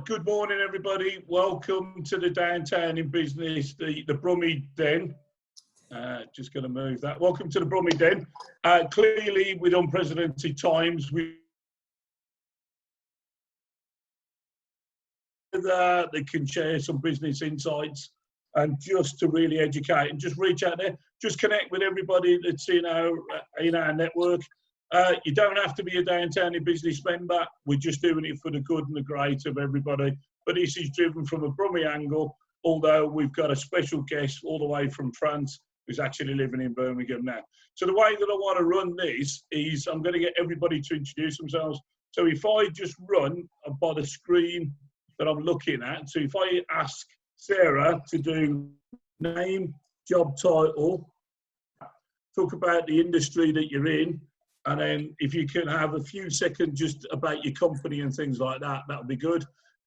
Good morning, everybody. Welcome to the Downtown in Business, the Brummie Den. Just going to move that. Welcome to the Brummie Den. Clearly, with unprecedented times, they can share some business insights and just to really educate and just reach out there, just connect with everybody that's in our network. You don't have to be a Downtown in Business member. We're just doing it for the good and the great of everybody. But this is driven from a Brummie angle, although we've got a special guest all the way from France who's actually living in Birmingham now. So the way that I want to run this is I'm going to get everybody to introduce themselves. So if I just run by the screen that I'm looking at, so if I ask Sarah to do name, job title, talk about the industry that you're in, and then if you can have a few seconds just about your company and things like that, that would be good.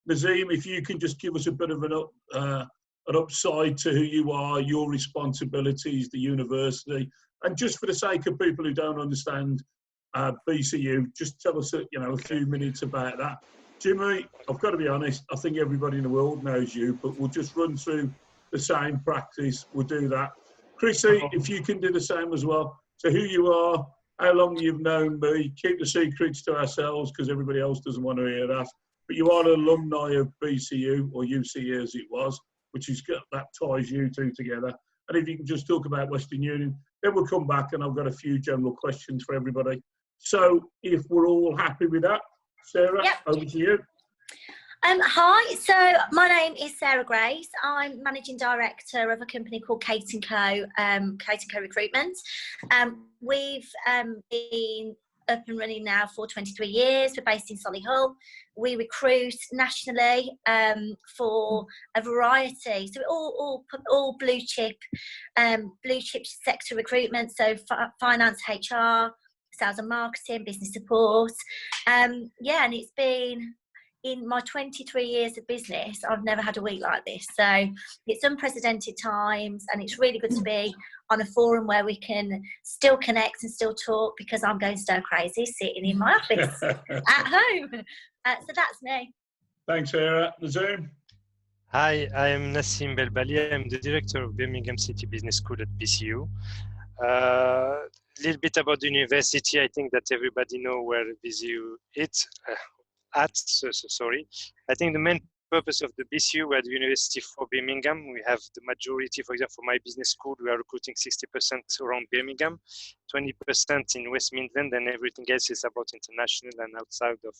Nassim, if you can just give us a bit of an upside to who you are, your responsibilities, the university, and just for the sake of people who don't understand BCU, just tell us a few minutes about that. Jimmy, I've got to be honest, I think everybody in the world knows you, but we'll just run through the same practice. We'll do that. Chrissy, if you can do the same as well. So who you are, how long you've known me, keep the secrets to ourselves because everybody else doesn't want to hear that. But you are an alumni of BCU, or UCE as it was, which is that ties you two together. And if you can just talk about Western Union, then we'll come back and I've got a few general questions for everybody. So if we're all happy with that, Sarah, yep. Over to you. Hi, so my name is Sarah Grace. I'm Managing Director of a company called Kate&Co, Kate&Co Recruitment. We've been up and running now for 23 years. We're based in Solihull. We recruit nationally for a variety, so all blue chip sector recruitment, so finance, HR, sales and marketing, business support. And it's been, in my 23 years of business, I've never had a week like this. So it's unprecedented times, and it's really good to be on a forum where we can still connect and still talk, because I'm going stir crazy sitting in my office at home. So that's me. Thanks, Sarah. Nassim? Hi, I am Nassim Belbaly. I'm the director of Birmingham City Business School at BCU. A little bit about the university. I think that everybody know where BCU is. Sorry. I think the main purpose of the BCU, we're the University for Birmingham. We have the majority, for example, for my business school, we are recruiting 60% around Birmingham, 20% in West Midland, and everything else is about international and outside of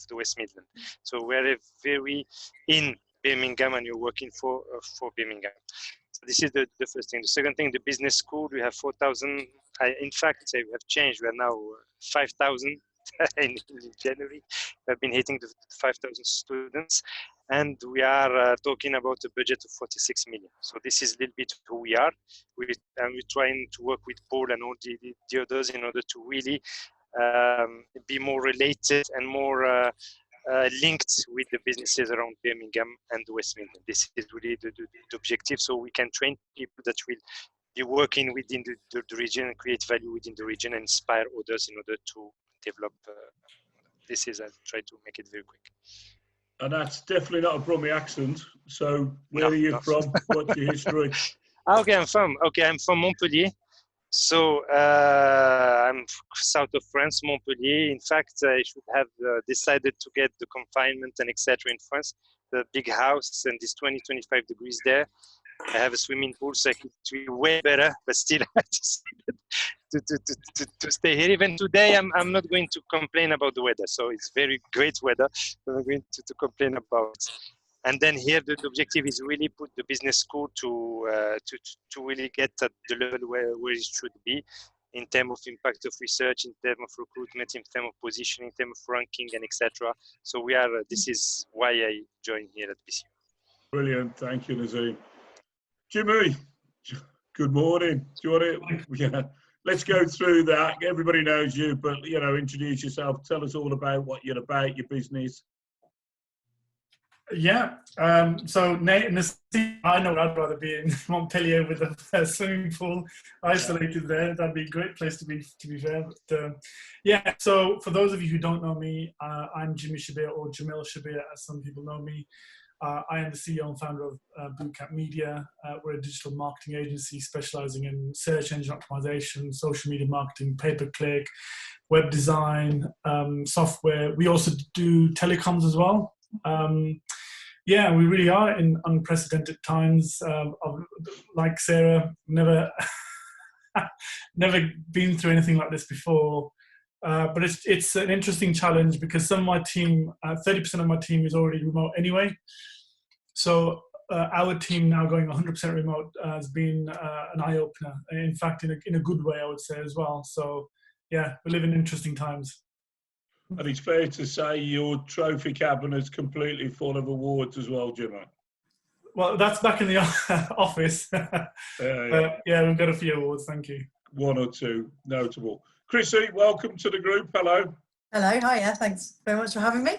the West Midland. So we're very in Birmingham, and you're working for Birmingham. So this is the first thing. The second thing, the business school, we have 4,000. In fact, we have changed. We are now 5,000. In January, we've been hitting the 5,000 students, and we are talking about a budget of 46 million. So this is a little bit who we are. We're trying to work with Paul and all the others in order to really be more related and more linked with the businesses around Birmingham and the West Midlands. This is really the objective, so we can train people that will be working within the region and create value within the region and inspire others in order to develop. This is, I'll try to make it very quick. And that's definitely not a Brummie accent. So where are you from? What's your history? Okay, I'm from Montpellier. So I'm south of France, Montpellier. In fact, I should have decided to get the confinement and etc. in France, the big house, and it's 20-25 degrees there. I have a swimming pool, so it could be way better, but still I decided to stay here. Even today, I'm not going to complain about the weather. So it's very great weather. I'm not going to complain about. And then here, the objective is really put the business school to really get at the level where it should be in terms of impact of research, in terms of recruitment, in terms of positioning, in terms of ranking, and etc. So we are. This is why I joined here at BCU. Brilliant, thank you, Nassim. Jimmy, good morning. Do you want to? Yeah, let's go through that. Everybody knows you, but introduce yourself. Tell us all about what you're about, your business. Yeah. So Nassim, I know I'd rather be in Montpellier with a swimming pool isolated there. That'd be a great place to be fair. But yeah. So for those of you who don't know me, I'm Jamil Shabir, or Jamil Shabir, as some people know me. I am the CEO and founder of Bootcamp Media. We're a digital marketing agency specializing in search engine optimization, social media marketing, pay-per-click, web design, software. We also do telecoms as well. Yeah, we really are in unprecedented times. Like Sarah, never been through anything like this before. But it's an interesting challenge because some of my team, 30% of my team is already remote anyway. So our team now going 100% remote has been an eye-opener. In fact, in a good way, I would say as well. So yeah, we live in interesting times. And it's fair to say your trophy cabinet's completely full of awards as well, Jimmy. Well, that's back in the office. Yeah, we've got a few awards, thank you. One or two, notable. Chrissy, welcome to the group. Hello. Hello, hiya, thanks very much for having me.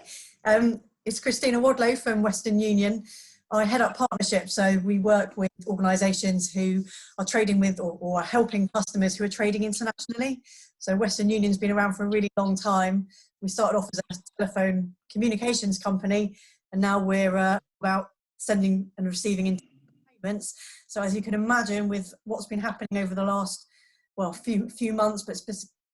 It's Christina Wadlow from Western Union. I head up partnerships, so we work with organisations who are trading with or are helping customers who are trading internationally. So Western Union's been around for a really long time. We started off as a telephone communications company, and now we're about sending and receiving payments. So as you can imagine, with what's been happening over the last, well, few months, but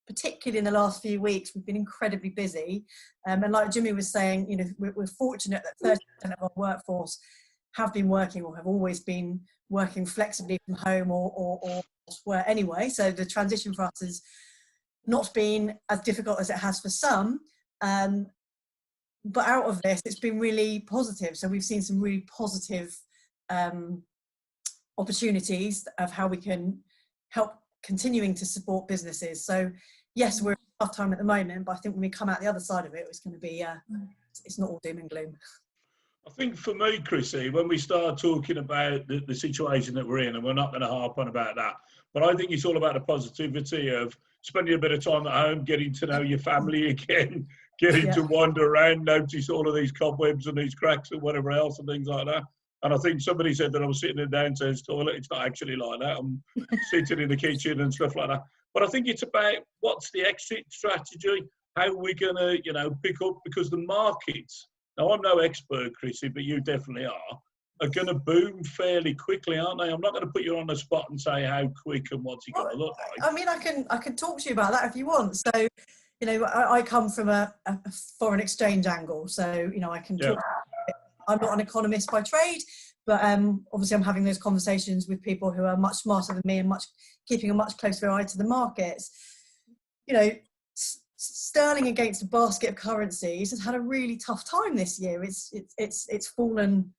particularly in the last few weeks, we've been incredibly busy. And like Jimmy was saying, you know, we're fortunate that 30% of our workforce have been working or have always been working flexibly from home or elsewhere anyway. So the transition for us has not been as difficult as it has for some. But out of this, it's been really positive. So we've seen some really positive opportunities of how we can help continuing to support businesses. So yes, we're in a tough time at the moment, but I think when we come out the other side of it, it's going to be, it's not all doom and gloom. I think for me, Chrissy, when we start talking about the situation that we're in, and we're not going to harp on about that, but I think it's all about the positivity of spending a bit of time at home, getting to know your family again, getting to wander around, notice all of these cobwebs and these cracks and whatever else and things like that. And I think somebody said that I was sitting in the downstairs toilet. It's not actually like that. I'm sitting in the kitchen and stuff like that. But I think it's about what's the exit strategy, how we're going to, you know, pick up, because the markets, now I'm no expert, Chrissy, but you definitely are going to boom fairly quickly, aren't they? I'm not going to put you on the spot and say how quick and what's it going to look like. I mean, I can talk to you about that if you want. So, you know, I come from a foreign exchange angle, so, you know, I can talk. I'm not an economist by trade, but obviously I'm having those conversations with people who are much smarter than me and keeping a much closer eye to the markets. You know, sterling against a basket of currencies has had a really tough time this year. It's fallen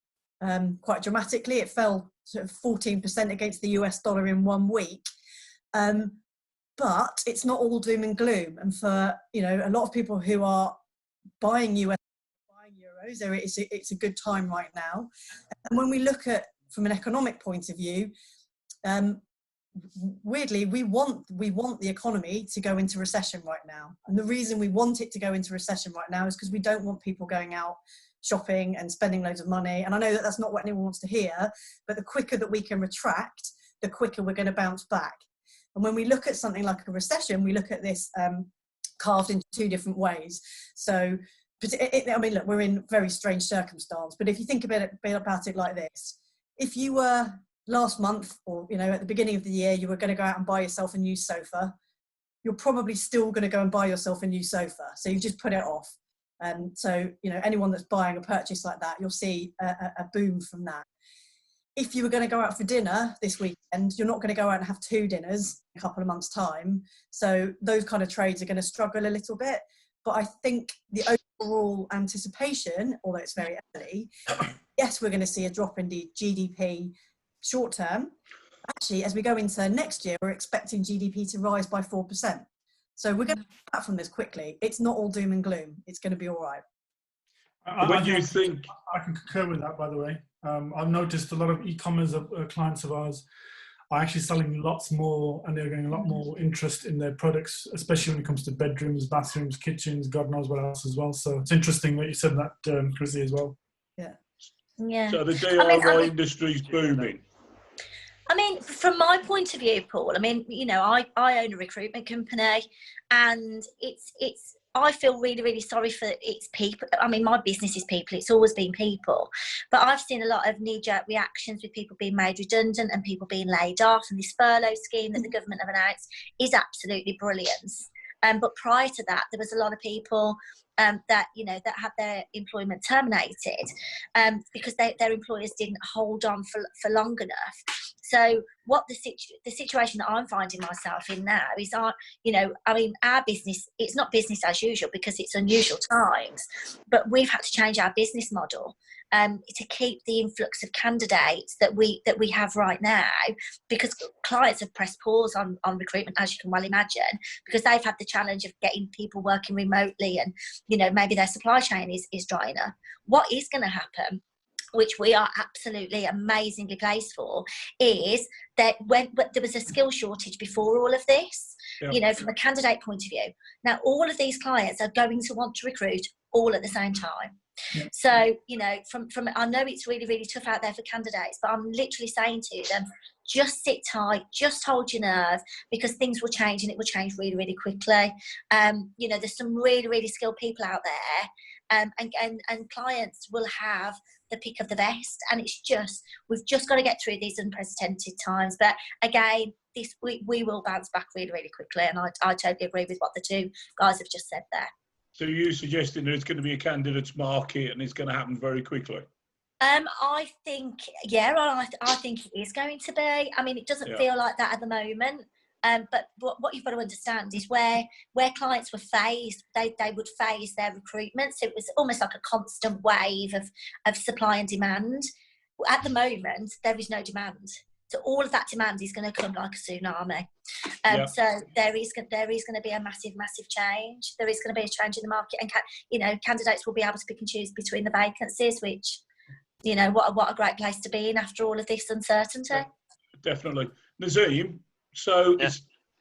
quite dramatically. It fell sort of 14% against the US dollar in 1 week. But it's not all doom and gloom. And for, you know, a lot of people who are buying euros, it's a good time right now. And when we look at from an economic point of view, weirdly, we want the economy to go into recession right now. And the reason we want it to go into recession right now is because we don't want people going out shopping and spending loads of money. And I know that that's not what anyone wants to hear, but the quicker that we can retract, the quicker we're going to bounce back. And when we look at something like a recession, we look at this carved into two different ways. So, I mean, look, we're in very strange circumstance, but if you think about it like this, if you were last month or, you know, at the beginning of the year, you were going to go out and buy yourself a new sofa, you're probably still going to go and buy yourself a new sofa. So you just put it off. So, you know, anyone that's buying a purchase like that, you'll see a boom from that. If you were going to go out for dinner this weekend, you're not going to go out and have 2 dinners in a couple of months' time. So those kind of trades are going to struggle a little bit. But I think the overall anticipation, although it's very early, yes, we're going to see a drop in the GDP short term. Actually, as we go into next year, we're expecting GDP to rise by 4%. So we're going to come back from this quickly. It's not all doom and gloom. It's going to be all right. I can concur with that, by the way. I've noticed a lot of e-commerce clients of ours are actually selling lots more, and they're getting a lot more interest in their products, especially when it comes to bedrooms, bathrooms, kitchens, God knows what else as well. So it's interesting that you said that, Chrissy, as well. Yeah. Yeah. So the DIY industry's booming. I mean, from my point of view, Paul, I mean, you know, I own a recruitment company, and I feel really, really sorry for its people. I mean, my business is people. It's always been people. But I've seen a lot of knee-jerk reactions with people being made redundant and people being laid off. And this furlough scheme that the government have announced is absolutely brilliant. But prior to that, there was a lot of people that, you know, that had their employment terminated because their employers didn't hold on for long enough. So what the situation that I'm finding myself in now is, you know, I mean, our business, it's not business as usual because it's unusual times, but we've had to change our business model to keep the influx of candidates that we have right now, because clients have pressed pause on recruitment, as you can well imagine, because they've had the challenge of getting people working remotely, and, you know, maybe their supply chain is drying up. What is going to happen, which we are absolutely amazingly placed for, is that when there was a skill shortage before all of this, you know, from a candidate point of view. Now, all of these clients are going to want to recruit all at the same time. So, you know, from I know it's really, really tough out there for candidates, but I'm literally saying to them, just sit tight, just hold your nerve, because things will change, and it will change really, really quickly. You know, there's some really, really skilled people out there, and clients will have the pick of the best, and it's just, we've just got to get through these unprecedented times. But again, we will bounce back really, really quickly, and I totally agree with what the two guys have just said there. So you're suggesting there's going to be a candidates market and it's going to happen very quickly? I think, yeah, I think it is going to be. I mean, it doesn't feel like that at the moment. But what you've got to understand is where clients were phased, they would phase their recruitment. So it was almost like a constant wave of supply and demand. At the moment, there is no demand. So all of that demand is going to come like a tsunami. So there is going to be a massive, massive change. There is going to be a change in the market, and you know, candidates will be able to pick and choose between the vacancies, which, you know, what a great place to be in after all of this uncertainty. Definitely. Nassim, so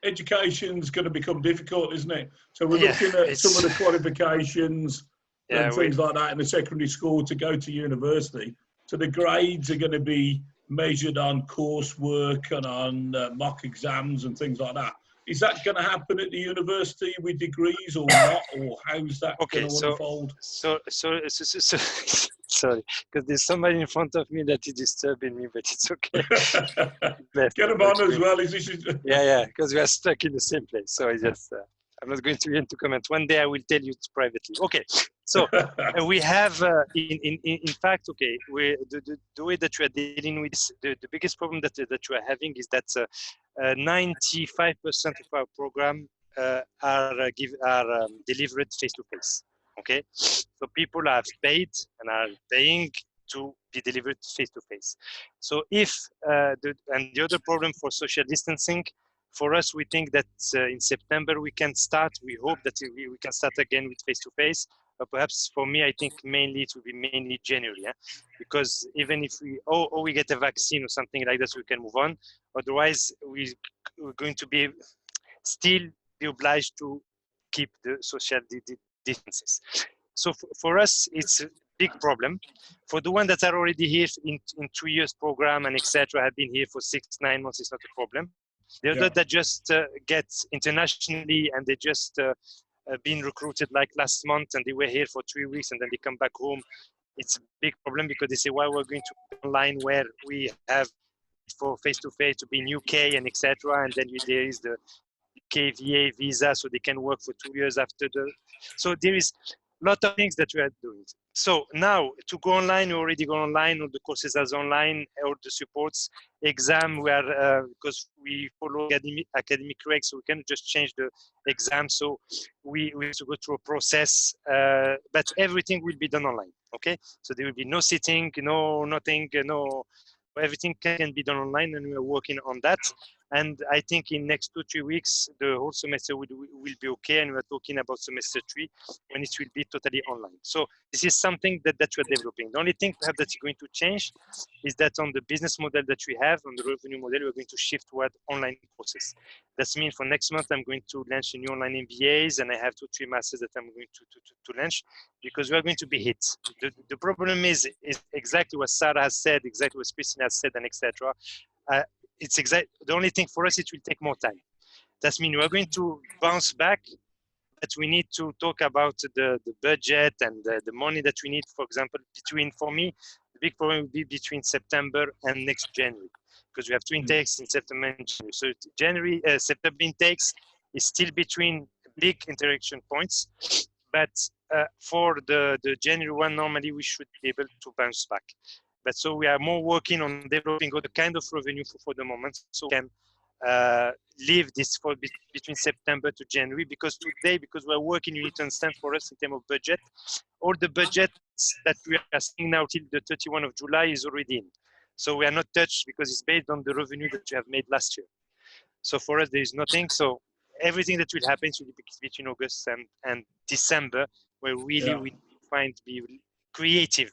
education's going to become difficult, isn't it? So we're looking at some of the qualifications and things like that in the secondary school to go to university. So the grades are going to be measured on coursework and on mock exams and things like that. Is that going to happen at the university with degrees or not, or how's that going to unfold? Sorry, because there's somebody in front of me that is disturbing me, but it's okay. Get them on as well. Yeah, because we are stuck in the same place. So I just, I'm not going to be able to comment. One day I will tell you privately. Okay, so we have, in fact, okay, the way that we are dealing with this, the biggest problem that we are having is that 95% of our program are delivered face-to-face. Okay, so people have paid and are paying to be delivered face-to-face. So if the other problem for social distancing, for us, we think that in September we can start. We hope that we can start again with face-to-face. But perhaps for me, I think mainly it will be mainly January, because even if we get a vaccine or something like that, we can move on. Otherwise, we're going to be still be obliged to keep the social distances. So for us, it's a big problem. For the ones that are already here in 2 years program and etc., have been here for 6-9 months, it's not a problem. The other that just get internationally and they just been recruited like last month and they were here for 3 weeks and then they come back home, it's a big problem because they say, well, we're going to be online where we have for face-to-face to be in UK and etc. And then there is the KVA visa, so they can work for 2 years after so there is a lot of things that we are doing. So now to go online, we already go online, all the courses are online, all the supports, exam, we are, because we follow academic regs, so we can just change the exam. So we have to go through a process, but everything will be done online, okay? So there will be no sitting, no nothing, no, everything can be done online, and we are working on that. And I think in next 2-3 weeks, the whole semester will be okay. And we're talking about semester 3 when it will be totally online. So this is something that we're developing. The only thing perhaps that's going to change is that on the business model that we have, on the revenue model, we're going to shift toward online courses. That means for next month, I'm going to launch a new online MBAs, and I have 2-3 masters that I'm going to launch, because we're going to be hit. The problem is exactly what Sarah has said, exactly what Christina has said, and etc. It's the only thing for us, it will take more time. That means we're going to bounce back, but we need to talk about the budget and the money that we need. For example, for me, the big problem will be between September and next January, because we have 2 intakes in September and January. So September intakes is still between big interaction points, but for the January one, normally we should be able to bounce back. But so we are more working on developing other kind of revenue for the moment, so we can leave this for between September to January, because we're working, you need to understand, for us in terms of budget, all the budgets that we are seeing now till the 31st of July is already in. So we are not touched, because it's based on the revenue that we have made last year. So for us, there is nothing. So everything that will happen will be between August and December, where really we be creative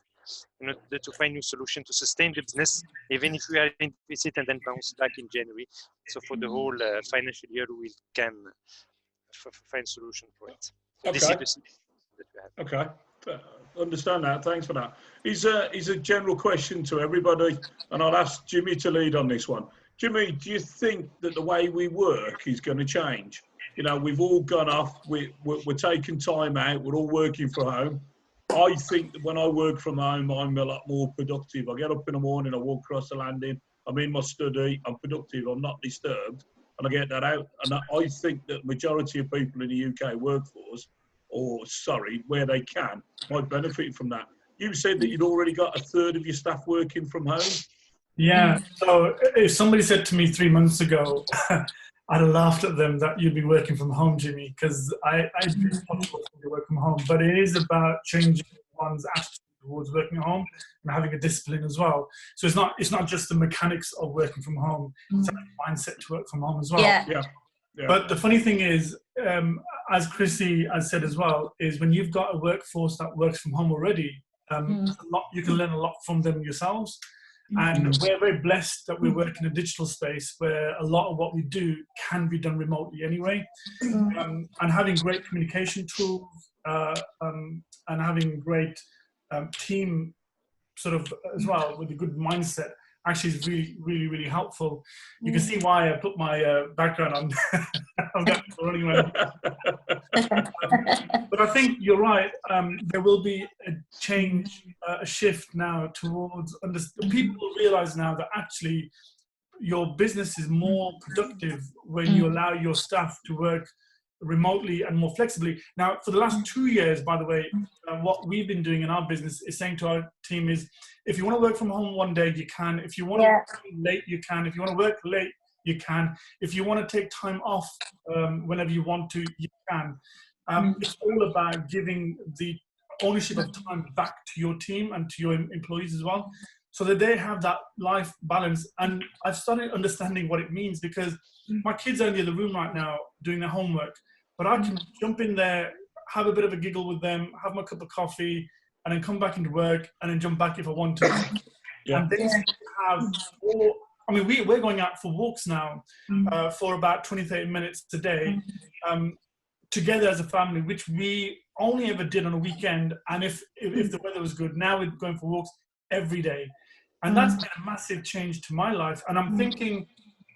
in order to find new solution to sustain the business, even if we are in deficit, and then bounce back in January. So for the whole financial year, we can find solution for it. So this is the system that we have. Okay, understand that. Thanks for that. Is a general question to everybody, and I'll ask Jimmy to lead on this one. Jimmy, do you think that the way we work is going to change? You know, we've all gone off, we're taking time out, we're all working from home. I think that when I work from home, I'm a lot more productive. I get up in the morning, I walk across the landing, I'm in my study, I'm productive, I'm not disturbed, and I get that out. And I think that majority of people in the UK workforce, where they can, might benefit from that. You said that you'd already got 1/3 of your staff working from home. Yeah, so if somebody said to me 3 months ago, I'd have laughed at them that you'd be working from home, Jimmy, because I do want to work from home. But it is about changing one's attitude towards working at home and having a discipline as well. So it's not just the mechanics of working from home; it's a mindset to work from home as well. Yeah. But the funny thing is, as Chrissy has said as well, is when you've got a workforce that works from home already, you can learn a lot from them yourselves. And we're very blessed that we work in a digital space where a lot of what we do can be done remotely anyway. And having great communication tools and having great team sort of as well with a good mindset actually is really, really, really helpful. You can see why I put my background on. I'm running around. But I think you're right. There will be a change, a shift now towards people realize now that actually your business is more productive when you allow your staff to work remotely and more flexibly. Now, for the last 2 years, by the way, what we've been doing in our business is saying to our team is, if you want to work from home one day, you can. If you want to work late, you can. If you want to work late, you can. If you want to take time off whenever you want to, you can. It's all about giving the ownership of time back to your team and to your employees as well, so that they have that life balance. And I've started understanding what it means, because my kids are in the other room right now doing their homework, but I can jump in there, have a bit of a giggle with them, have my cup of coffee, and then come back into work, and then jump back if I want to. And they have we're going out for walks now for about 20-30 minutes a day together as a family, which we only ever did on a weekend. And if the weather was good, now we're going for walks every day. And that's been a massive change to my life. And I'm thinking,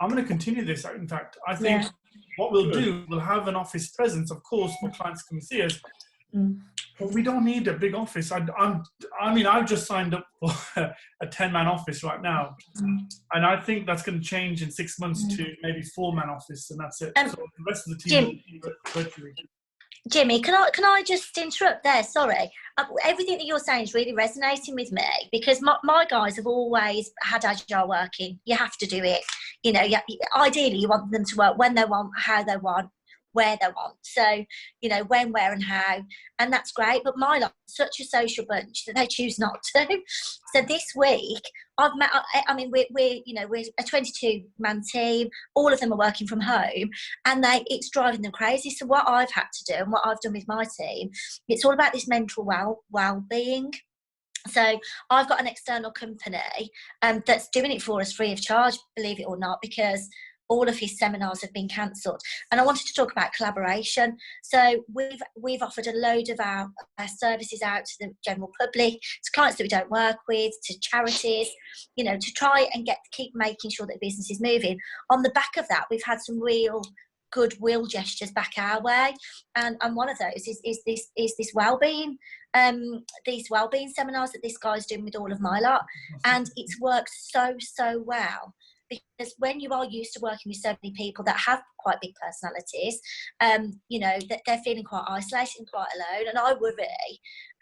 I'm going to continue this. In fact, I think what we'll do, we'll have an office presence, of course, for clients to come and see us. But we don't need a big office. I've just signed up for a 10-man office right now. And I think that's going to change in 6 months to maybe 4-man office, and that's it. So the rest of the team will work virtually. Jimmy, can I just interrupt there? Sorry. Everything that you're saying is really resonating with me, because my guys have always had agile working. You have to do it. You know, ideally you want them to work when they want, how they want, where they want. So, you know, when, where and how, and that's great. But my lot is such a social bunch that they choose not to. So this week I've met, I mean, we're you know, we're a 22-man team. All of them are working from home, and it's driving them crazy. So what I've had to do and what I've done with my team, it's all about this mental well-being. So I've got an external company that's doing it for us free of charge, believe it or not, because all of his seminars have been cancelled. And I wanted to talk about collaboration. So we've offered a load of our services out to the general public, to clients that we don't work with, to charities, you know, to try and keep making sure that business is moving. On the back of that, we've had some real goodwill gestures back our way, and one of those is this wellbeing, these wellbeing seminars that this guy's doing with all of my lot, and it's worked so well. Because when you are used to working with so many people that have quite big personalities, you know, that they're feeling quite isolated and quite alone. And I worry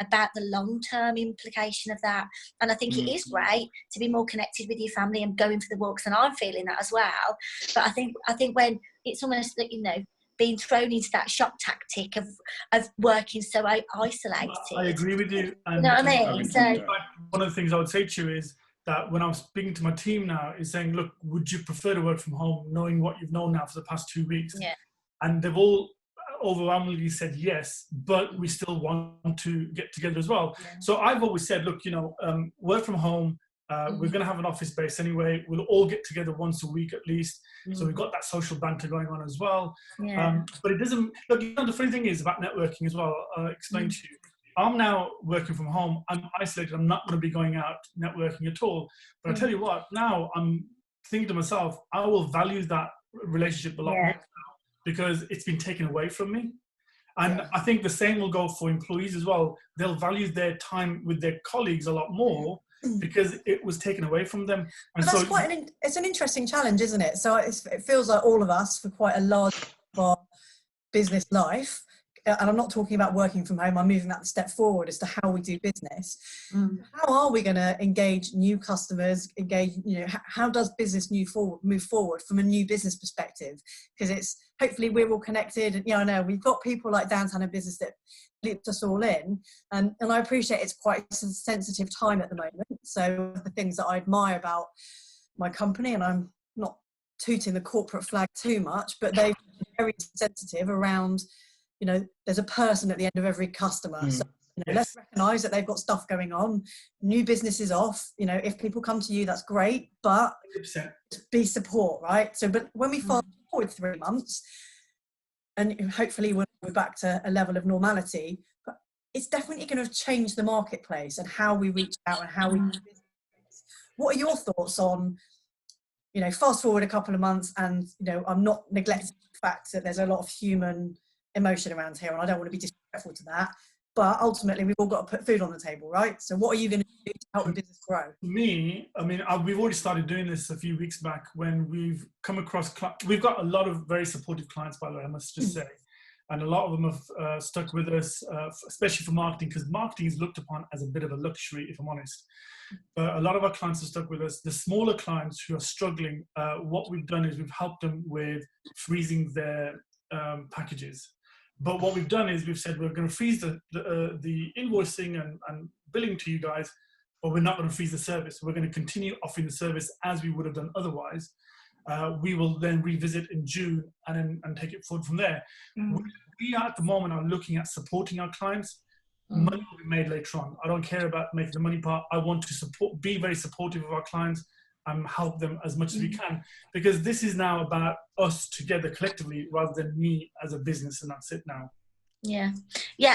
about the long-term implication of that. And I think it is great to be more connected with your family and going for the walks, and I'm feeling that as well. But I think when it's almost like, you know, being thrown into that shock tactic of working so isolated. I agree with you. And, you know what I mean? So one of the things I would say to you is that when I'm speaking to my team now is saying, look, would you prefer to work from home, knowing what you've known now for the past 2 weeks? Yeah. And they've all overwhelmingly said yes, but we still want to get together as well. Yeah. So I've always said, look, you know, work from home. We're going to have an office space anyway. We'll all get together once a week at least. So we've got that social banter going on as well. Yeah. But it doesn't, look, you know, the funny thing is about networking as well, I'll explain to you. I'm now working from home. I'm isolated. I'm not going to be going out networking at all. But I tell you what, now I'm thinking to myself, I will value that relationship a lot more now, because it's been taken away from me. And I think the same will go for employees as well. They'll value their time with their colleagues a lot more because it was taken away from them. And that's so quite it's an interesting challenge, isn't it? So it feels like all of us, for quite a large part of our business life, and I'm not talking about working from home, I'm moving that step forward as to how we do business. How are we going to engage new customers, you know, how does business move forward from a new business perspective? Because it's, hopefully we're all connected, and, you know, I know we've got people like Downtown and Business that loops us all in, and I appreciate it's quite a sensitive time at the moment. So the things that I admire about my company, and I'm not tooting the corporate flag too much, but they're very sensitive around, you know, there's a person at the end of every customer. So, you know, let's recognise that they've got stuff going on. New business is off. You know, if people come to you, that's great, but 100%. be support, right? So, but when we fast forward 3 months, and hopefully we're back to a level of normality, but it's definitely going to change the marketplace and how we reach out and how we do business. What are your thoughts on, you know, fast forward a couple of months, and, you know, I'm not neglecting the fact that there's a lot of human emotion around here, and I don't want to be disrespectful to that, but ultimately we've all got to put food on the table, right? So what are you going to do to help the business grow? For me, I mean, we've already started doing this a few weeks back when we've come across, we've got a lot of very supportive clients, by the way, I must just say, and a lot of them have stuck with us, especially for marketing, because marketing is looked upon as a bit of a luxury, if I'm honest. But a lot of our clients have stuck with us. The smaller clients who are struggling, what we've done is we've helped them with freezing their packages. But what we've done is we've said we're going to freeze the invoicing and billing to you guys, but we're not going to freeze the service. We're going to continue offering the service as we would have done otherwise. We will then revisit in June and take it forward from there. We at the moment are looking at supporting our clients. Money will be made later on. I don't care about making the money part. I want to be very supportive of our clients and help them as much as we can, because this is now about us together collectively rather than me as a business, and that's it now. Yeah,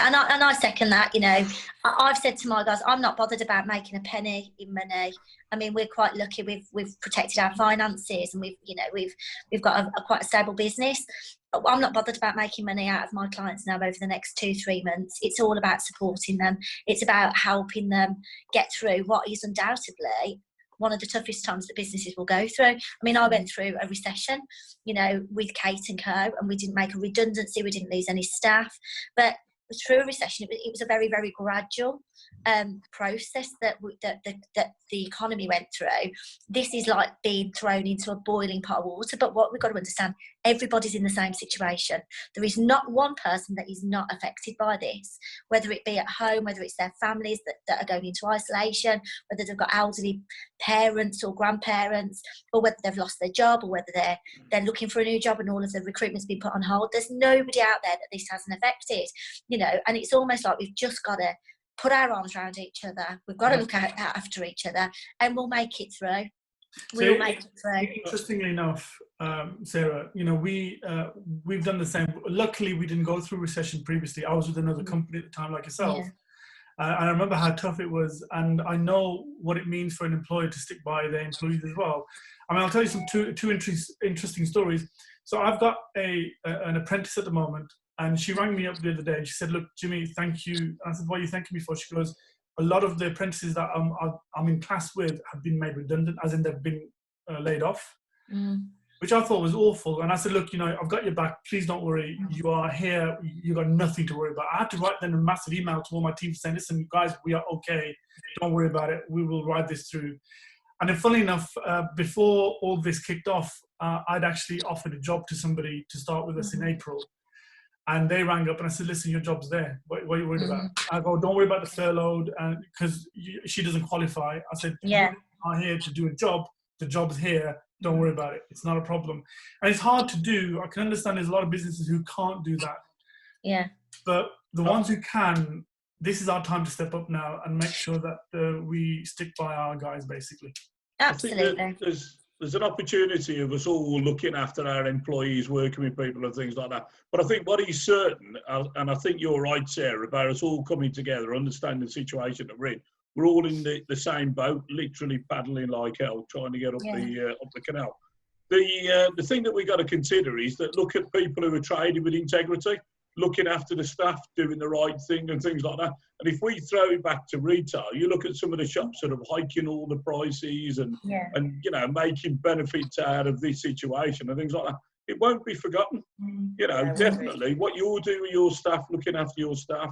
and I second that. You know, I've said to my guys, I'm not bothered about making a penny in money. I mean, we're quite lucky. We've protected our finances, and we've got a quite a stable business. I'm not bothered about making money out of my clients now over the next 2-3 months. It's all about supporting them. It's about helping them get through what is undoubtedly one of the toughest times that businesses will go through. I mean, I went through a recession, you know, with Kate&Co, and we didn't make a redundancy, we didn't lose any staff. But through a recession, it was a very, very gradual process that the economy went through. This is like being thrown into a boiling pot of water. But what we've got to understand, everybody's in the same situation. There is not one person that is not affected by this, whether it be at home, whether it's their families that are going into isolation, whether they've got elderly parents or grandparents, or whether they've lost their job, or whether they're looking for a new job and all of the recruitment's been put on hold. There's nobody out there that this hasn't affected, you know, and it's almost like we've just got to put our arms around each other. We've got to look after each other, and we'll make it through. We'll make it through. Interestingly enough, Sarah, you know, we've done the same. Luckily, we didn't go through recession previously. I was with another company at the time, like yourself. Yeah. And I remember how tough it was, and I know what it means for an employer to stick by their employees as well. I mean, I'll tell you some two interesting stories. So I've got an apprentice at the moment, and she rang me up the other day and she said, "Look, Jimmy, thank you." And I said, "What are you thanking me for?" She goes, "A lot of the apprentices that I'm in class with have been made redundant, as in they've been laid off," which I thought was awful. And I said, "Look, you know, I've got your back. Please don't worry. You are here. You've got nothing to worry about." I had to write them a massive email to all my team saying, "Listen, guys, we are okay. Don't worry about it. We will ride this through." And then, funnily enough, before all this kicked off, I'd actually offered a job to somebody to start with us in April. And they rang up and I said, "Listen, your job's there. What are you worried about?" I go, "Don't worry about the furlough, because she doesn't qualify." I said, "You are here to do a job. The job's here. Don't worry about it. It's not a problem." And it's hard to do. I can understand there's a lot of businesses who can't do that. Yeah. But the ones who can, this is our time to step up now and make sure that we stick by our guys, basically. Absolutely. There's an opportunity of us all looking after our employees, working with people and things like that. But I think what is certain, and I think you're right, Sarah, about us all coming together, understanding the situation that we're in. We're all in the same boat, literally paddling like hell, trying to get up the canal. The thing that we got to consider is that look at people who are trading with integrity, looking after the staff, doing the right thing and things like that. And if we throw it back to retail, you look at some of the shops that are hiking all the prices and you know, making benefits out of this situation and things like that. It won't be forgotten. You know, definitely what you're doing with your staff, looking after your staff,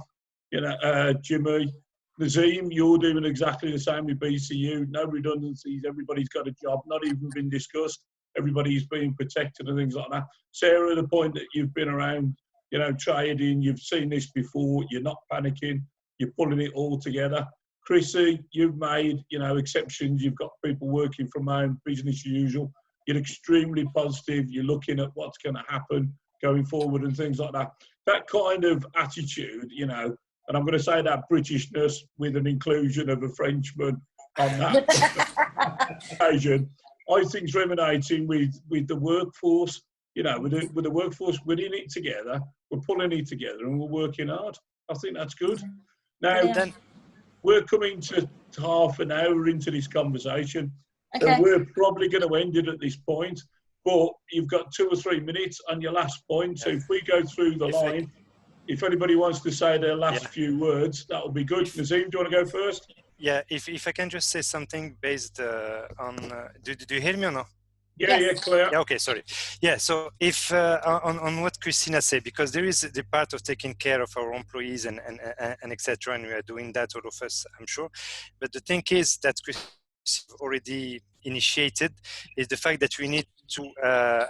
you know, Jimmy, Nassim, you're doing exactly the same with BCU. No redundancies, everybody's got a job, not even been discussed. Everybody's being protected and things like that. Sarah, the point that you've been around, you know, trading, you've seen this before, you're not panicking, you're pulling it all together. Chrissy, you've made, you know, exceptions, you've got people working from home, business as usual. You're extremely positive, you're looking at what's going to happen going forward and things like that. That kind of attitude, you know, and I'm going to say that Britishness with an inclusion of a Frenchman on that occasion, I think is resonating with the workforce. You know, with the workforce, we're in it together, we're pulling it together and we're working hard. I think that's good. Now, we're coming to half an hour into this conversation. Okay. We're probably going to end it at this point, but you've got 2 or 3 minutes on your last point. So if we go through the line, if anybody wants to say their last few words, that will be good. Nassim, do you want to go first? Yeah, if I can just say something based on, do you hear me or no? Yeah, clear. Yeah, okay, sorry. Yeah, so if on what Christina said, because there is the part of taking care of our employees and etc., and we are doing that, all of us, I'm sure. But the thing is that Christina already initiated is the fact that we need to,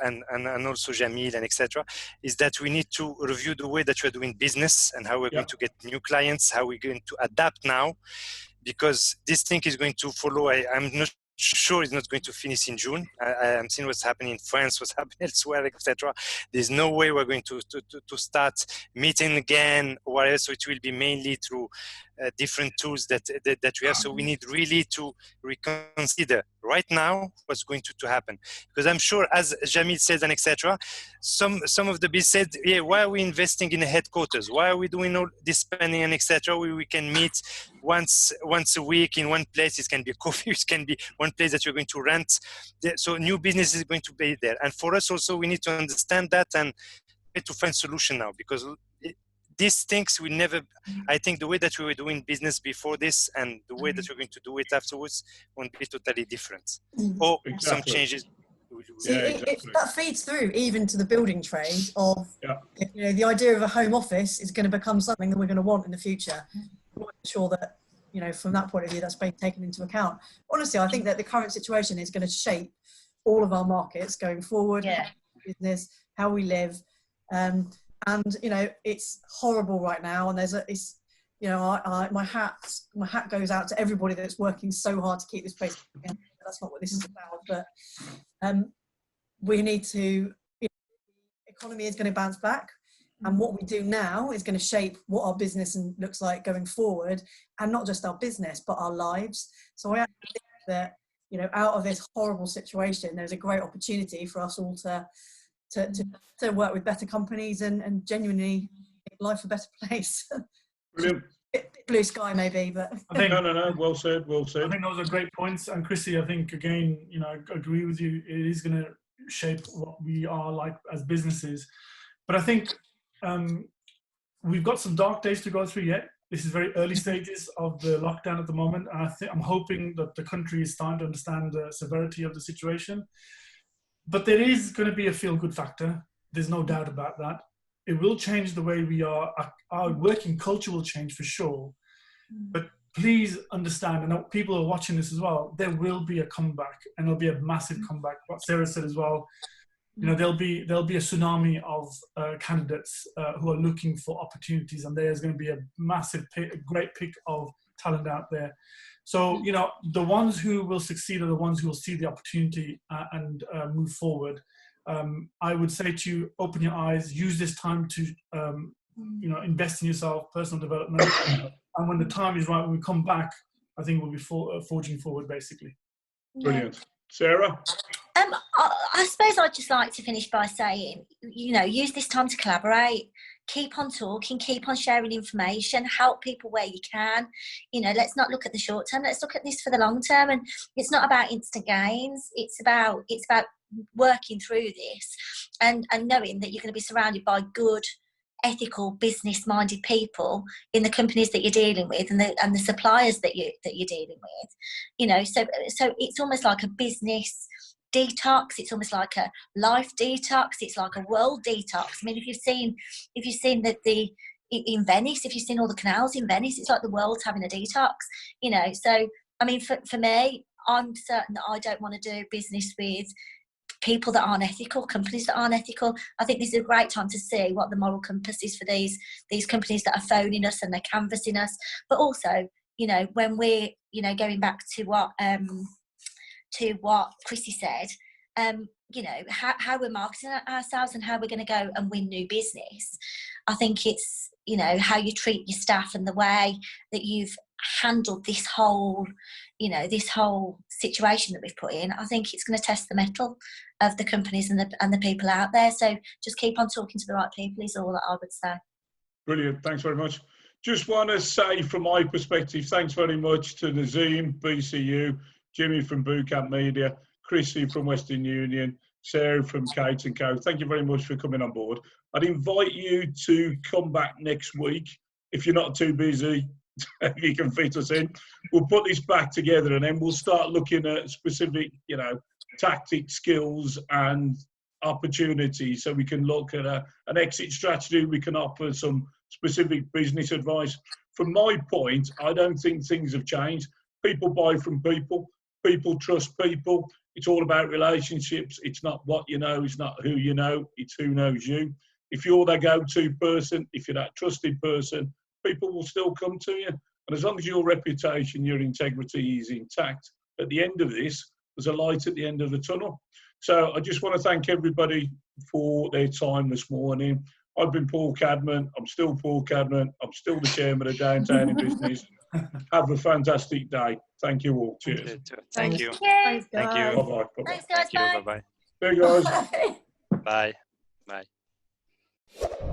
and also Jamil and etc., is that we need to review the way that we're doing business and how we're going to get new clients, how we're going to adapt now, because this thing is going to follow. I'm not sure it's not going to finish in June. I'm seeing what's happening in France, what's happening elsewhere, etc. There's no way we're going to start meeting again or whatever. So it will be mainly through different tools that we have. So we need really to reconsider right now what's going to happen. Because I'm sure, as Jamil said and etc., some of the biz said, yeah, why are we investing in a headquarters? Why are we doing all this spending and etc.? We can meet once a week in one place. It can be a coffee, it can be one place that you're going to rent. So new business is going to be there. And for us also, we need to understand that and try to find solution now, because these things we never, I think the way that we were doing business before this and the way that we're going to do it afterwards won't be totally different. Or some changes. See, that feeds through even to the building trade of, you know, the idea of a home office is going to become something that we're going to want in the future. I'm not sure that, you know, from that point of view, that's being taken into account. Honestly, I think that the current situation is going to shape all of our markets going forward. Business, how we live. And you know, it's horrible right now, and it's, you know, my hat goes out to everybody that's working so hard to keep this place together. That's not what this is about, but we need to, you know, the economy is going to bounce back, and what we do now is going to shape what our business looks like going forward, and not just our business but our lives. So I actually think that, you know, out of this horrible situation, there's a great opportunity for us all to work with better companies and genuinely make life a better place. Brilliant. Blue sky maybe, but I think, no, well said. I think those are great points. And Chrissy, I think again, you know, I agree with you. It is going to shape what we are like as businesses. But I think we've got some dark days to go through yet. This is very early stages of the lockdown at the moment. And I'm hoping that the country is starting to understand the severity of the situation. But there is going to be a feel-good factor. There's no doubt about that. It will change the way we are. Our working culture will change for sure. But please understand, and people are watching this as well, there will be a comeback, and there'll be a massive comeback. What Sarah said as well, you know, there'll be a tsunami of candidates who are looking for opportunities, and there's going to be a massive a great pick of talent out there. So, you know, the ones who will succeed are the ones who will see the opportunity and move forward. I would say to you, open your eyes, use this time to, you know, invest in yourself, personal development. And when the time is right, when we come back, I think we'll be forging forward, basically. Brilliant. Sarah? I suppose I'd just like to finish by saying, you know, use this time to collaborate. Keep on talking, keep on sharing information, help people where you can. You know, let's not look at the short term, let's look at this for the long term. And it's not about instant gains, it's about working through this and knowing that you're going to be surrounded by good, ethical, business-minded people in the companies that you're dealing with and the suppliers that you're dealing with. You know, so it's almost like a business detox. It's almost like a life detox. It's like a world detox. I mean, if you've seen that in Venice, if you've seen all the canals in Venice, it's like the world's having a detox. You know, so I mean, for me, I'm certain that I don't want to do business with people that aren't ethical, companies that aren't ethical. I think this is a great time to see what the moral compass is for these companies that are phoning us and they're canvassing us. But also, you know, when we're, you know, going back to what Chrissy said, you know, how we're marketing ourselves and how we're going to go and win new business. I think it's, you know, how you treat your staff and the way that you've handled this whole situation that we've put in. I think it's going to test the mettle of the companies and the people out there. So just keep on talking to the right people is all that I would say. Brilliant. Thanks very much. Just want to say from my perspective, thanks very much to Nassim, BCU, Jimmy from Bootcamp Media, Chrissy from Western Union, Sarah from Kate&Co. Thank you very much for coming on board. I'd invite you to come back next week if you're not too busy. If you can fit us in, we'll put this back together and then we'll start looking at specific, you know, tactic skills and opportunities, so we can look at an exit strategy. We can offer some specific business advice. From my point, I don't think things have changed. People buy from people. People trust people. It's all about relationships. It's not what you know. It's not who you know. It's who knows you. If you're that go-to person, if you're that trusted person, people will still come to you. And as long as your reputation, your integrity is intact, at the end of this, there's a light at the end of the tunnel. So I just want to thank everybody for their time this morning. I've been Paul Cadman. I'm still Paul Cadman. I'm still the chairman of Downtown in Business. Have a fantastic day. Thank you all. Cheers. Thank you. Thanks, Thank guys. you. Bye-bye. Thanks, guys. Thank you. Bye-bye. Hey, guys. Bye. Bye. Bye.